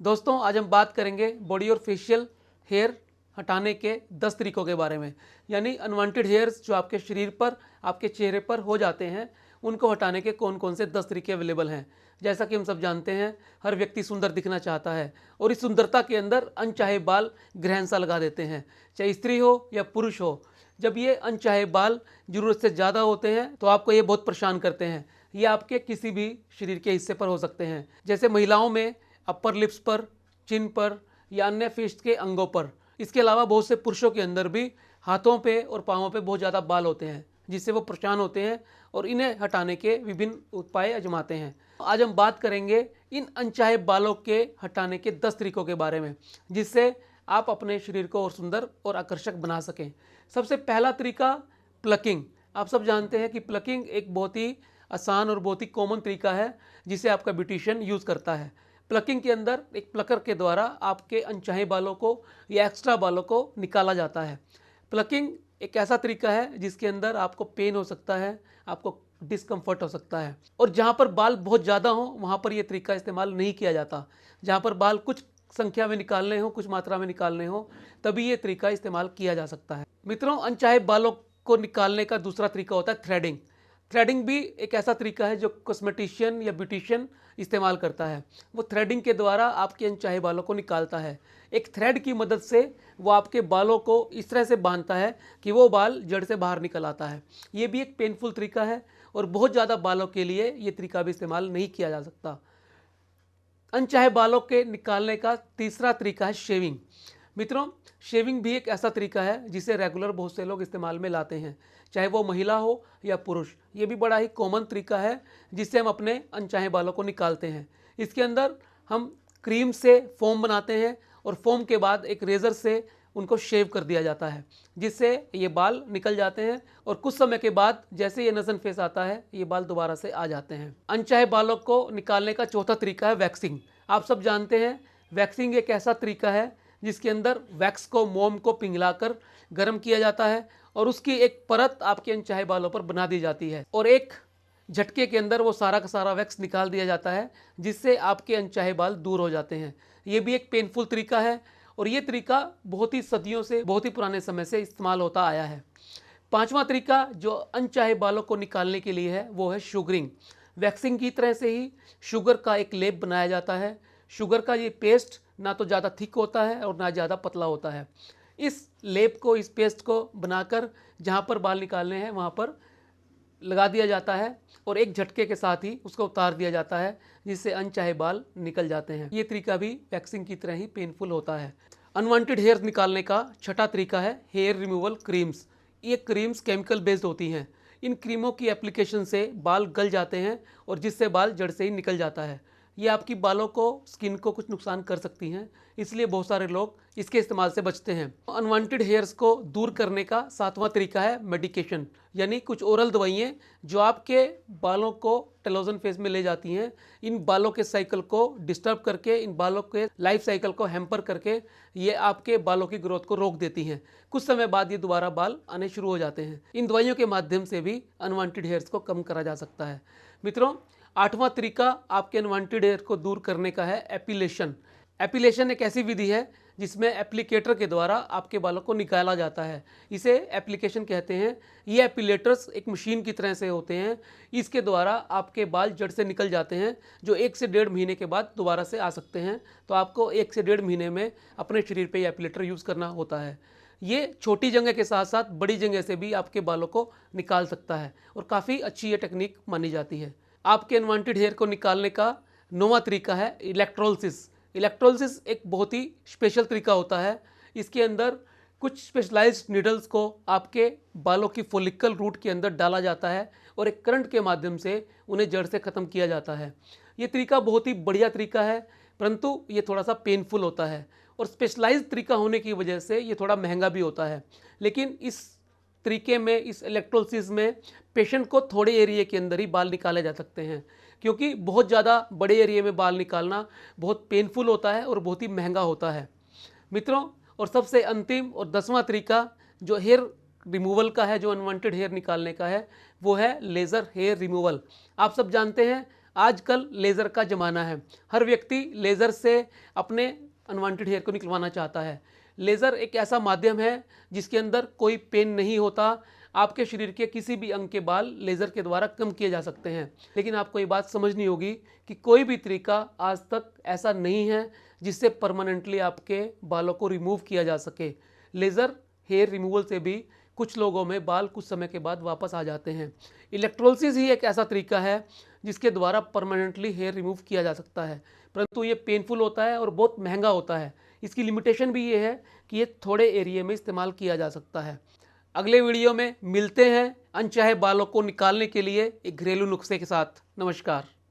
दोस्तों आज हम बात करेंगे बॉडी और फेशियल हेयर हटाने के 10 तरीकों के बारे में। यानी अनवांटेड हेयर्स जो आपके शरीर पर, आपके चेहरे पर हो जाते हैं, उनको हटाने के कौन कौन से 10 तरीके अवेलेबल हैं। जैसा कि हम सब जानते हैं, हर व्यक्ति सुंदर दिखना चाहता है और इस सुंदरता के अंदर अनचाहे बाल ग्रहण सा लगा देते हैं, चाहे स्त्री हो या पुरुष हो। जब ये अनचाहे बाल ज़रूरत से ज़्यादा होते हैं तो आपको ये बहुत परेशान करते हैं। ये आपके किसी भी शरीर के हिस्से पर हो सकते हैं, जैसे महिलाओं में अपर लिप्स पर, चिन पर या अन्य फेस के अंगों पर। इसके अलावा बहुत से पुरुषों के अंदर भी हाथों पे और पाँवों पे बहुत ज़्यादा बाल होते हैं, जिससे वो परेशान होते हैं और इन्हें हटाने के विभिन्न उपाय आजमाते हैं। आज हम बात करेंगे इन अनचाहे बालों के हटाने के 10 तरीकों के बारे में, जिससे आप अपने शरीर को और सुंदर और आकर्षक बना सकें। सबसे पहला तरीका प्लकिंग। आप सब जानते हैं कि प्लकिंग एक बहुत ही आसान और बहुत ही कॉमन तरीका है जिसे आपका ब्यूटिशियन यूज़ करता है। प्लकिंग के अंदर एक प्लकर के द्वारा आपके अनचाहे बालों को या एक्स्ट्रा बालों को निकाला जाता है। प्लकिंग एक ऐसा तरीका है जिसके अंदर आपको पेन हो सकता है, आपको डिस्कम्फर्ट हो सकता है, और जहाँ पर बाल बहुत ज़्यादा हो वहाँ पर यह तरीका इस्तेमाल नहीं किया जाता। जहाँ पर बाल कुछ संख्या में निकालने हो, कुछ मात्रा में निकालने हो, तभी ये तरीका इस्तेमाल किया जा सकता है। मित्रों, अनचाहे बालों को निकालने का दूसरा तरीका होता है थ्रेडिंग। थ्रेडिंग भी एक ऐसा तरीका है जो कॉस्मेटिशियन या ब्यूटिशियन इस्तेमाल करता है। वो थ्रेडिंग के द्वारा आपके अनचाहे बालों को निकालता है। एक थ्रेड की मदद से वो आपके बालों को इस तरह से बांधता है कि वो बाल जड़ से बाहर निकल आता है। ये भी एक पेनफुल तरीका है और बहुत ज़्यादा बालों के लिए ये तरीका भी इस्तेमाल नहीं किया जा सकता। अनचाहे बालों के निकालने का तीसरा तरीका है शेविंग। मित्रों, शेविंग भी एक ऐसा तरीका है जिसे रेगुलर बहुत से लोग इस्तेमाल में लाते हैं, चाहे वो महिला हो या पुरुष। ये भी बड़ा ही कॉमन तरीका है जिससे हम अपने अनचाहे बालों को निकालते हैं। इसके अंदर हम क्रीम से फोम बनाते हैं और फोम के बाद एक रेज़र से उनको शेव कर दिया जाता है, जिससे ये बाल निकल जाते हैं और कुछ समय के बाद जैसे ये नजन फेस आता है, ये बाल दोबारा से आ जाते हैं। अनचाहे बालों को निकालने का चौथा तरीका है वैक्सिंग। आप सब जानते हैं वैक्सिंग एक ऐसा तरीका है जिसके अंदर वैक्स को, मोम को पिघलाकर गर्म किया जाता है और उसकी एक परत आपके अनचाहे बालों पर बना दी जाती है और एक झटके के अंदर वो सारा का सारा वैक्स निकाल दिया जाता है, जिससे आपके अनचाहे बाल दूर हो जाते हैं। ये भी एक पेनफुल तरीका है और ये तरीका बहुत ही सदियों से, बहुत ही पुराने समय से इस्तेमाल होता आया है। पांचवा तरीका जो अनचाहे बालों को निकालने के लिए है वो है शुगरिंग। वैक्सिंग की तरह से ही शुगर का एक लेप बनाया जाता है। शुगर का ये पेस्ट ना तो ज़्यादा थिक होता है और ना ज़्यादा पतला होता है। इस लेप को, इस पेस्ट को बनाकर जहाँ पर बाल निकालने हैं वहाँ पर लगा दिया जाता है और एक झटके के साथ ही उसको उतार दिया जाता है, जिससे अनचाहे बाल निकल जाते हैं। ये तरीका भी वैक्सिंग की तरह ही पेनफुल होता है। अनवांटेड हेयर्स निकालने का छठा तरीका है हेयर रिमूवल क्रीम्स। ये क्रीम्स केमिकल बेस्ड होती हैं। इन क्रीमों की एप्लीकेशन से बाल गल जाते हैं और जिससे बाल जड़ से ही निकल जाता है। ये आपकी बालों को, स्किन को कुछ नुकसान कर सकती हैं, इसलिए बहुत सारे लोग इसके इस्तेमाल से बचते हैं। अनवांटेड हेयर्स को दूर करने का सातवां तरीका है मेडिकेशन, यानी कुछ ओरल दवाइयाँ जो आपके बालों को टेलोजन फेज में ले जाती हैं। इन बालों के साइकिल को डिस्टर्ब करके, इन बालों के लाइफ साइकिल को हैम्पर करके ये आपके बालों की ग्रोथ को रोक देती हैं। कुछ समय बाद ये दोबारा बाल आने शुरू हो जाते हैं। इन दवाइयों के माध्यम से भी अनवांटेड हेयर्स को कम करा जा सकता है। मित्रों, आठवां तरीका आपके अनवांटेड हेयर को दूर करने का है एपिलेशन। एपिलेशन एक ऐसी विधि है जिसमें एप्लीकेटर के द्वारा आपके बालों को निकाला जाता है। इसे एप्लीकेशन कहते हैं। ये एपिलेटर्स एक मशीन की तरह से होते हैं। इसके द्वारा आपके बाल जड़ से निकल जाते हैं, जो 1 से 1.5 महीने के बाद दोबारा से आ सकते हैं। तो आपको 1 से 1.5 महीने में अपने शरीर पे ये एपिलेटर यूज़ करना होता है। ये छोटी जगह के साथ साथ बड़ी जगह से भी आपके बालों को निकाल सकता है और काफ़ी अच्छी ये टेक्निक मानी जाती है। आपके अनवांटेड हेयर को निकालने का 9वां तरीका है इलेक्ट्रोलिसिस। इलेक्ट्रोलिसिस एक बहुत ही स्पेशल तरीका होता है। इसके अंदर कुछ स्पेशलाइज्ड नीडल्स को आपके बालों की फॉलिकल रूट के अंदर डाला जाता है और एक करंट के माध्यम से उन्हें जड़ से ख़त्म किया जाता है। ये तरीका बहुत ही बढ़िया तरीका है, परंतु ये थोड़ा सा पेनफुल होता है और स्पेशलाइज्ड तरीका होने की वजह से ये थोड़ा महंगा भी होता है। लेकिन इस तरीके में, इस इलेक्ट्रोलिसिस में पेशेंट को थोड़े एरिया के अंदर ही बाल निकाले जा सकते हैं, क्योंकि बहुत ज़्यादा बड़े एरिया में बाल निकालना बहुत पेनफुल होता है और बहुत ही महंगा होता है। मित्रों, और सबसे अंतिम और 10वां तरीका जो हेयर रिमूवल का है, जो अनवांटेड हेयर निकालने का है, वो है लेज़र हेयर रिमूवल। आप सब जानते हैं आजकल लेज़र का ज़माना है। हर व्यक्ति लेज़र से अपने अनवांटेड हेयर को निकलवाना चाहता है। लेज़र एक ऐसा माध्यम है जिसके अंदर कोई पेन नहीं होता। आपके शरीर के किसी भी अंग के बाल लेज़र के द्वारा कम किए जा सकते हैं। लेकिन आपको ये बात समझनी होगी कि कोई भी तरीका आज तक ऐसा नहीं है जिससे परमानेंटली आपके बालों को रिमूव किया जा सके। लेज़र हेयर रिमूवल से भी कुछ लोगों में बाल कुछ समय के बाद वापस आ जाते हैं। इलेक्ट्रोलिसिस ही एक ऐसा तरीका है जिसके द्वारा परमानेंटली हेयर रिमूव किया जा सकता है, परंतु ये पेनफुल होता है और बहुत महंगा होता है। इसकी लिमिटेशन भी ये है कि ये थोड़े एरिया में इस्तेमाल किया जा सकता है। अगले वीडियो में मिलते हैं अनचाहे बालों को निकालने के लिए एक घरेलू नुस्खे के साथ। नमस्कार।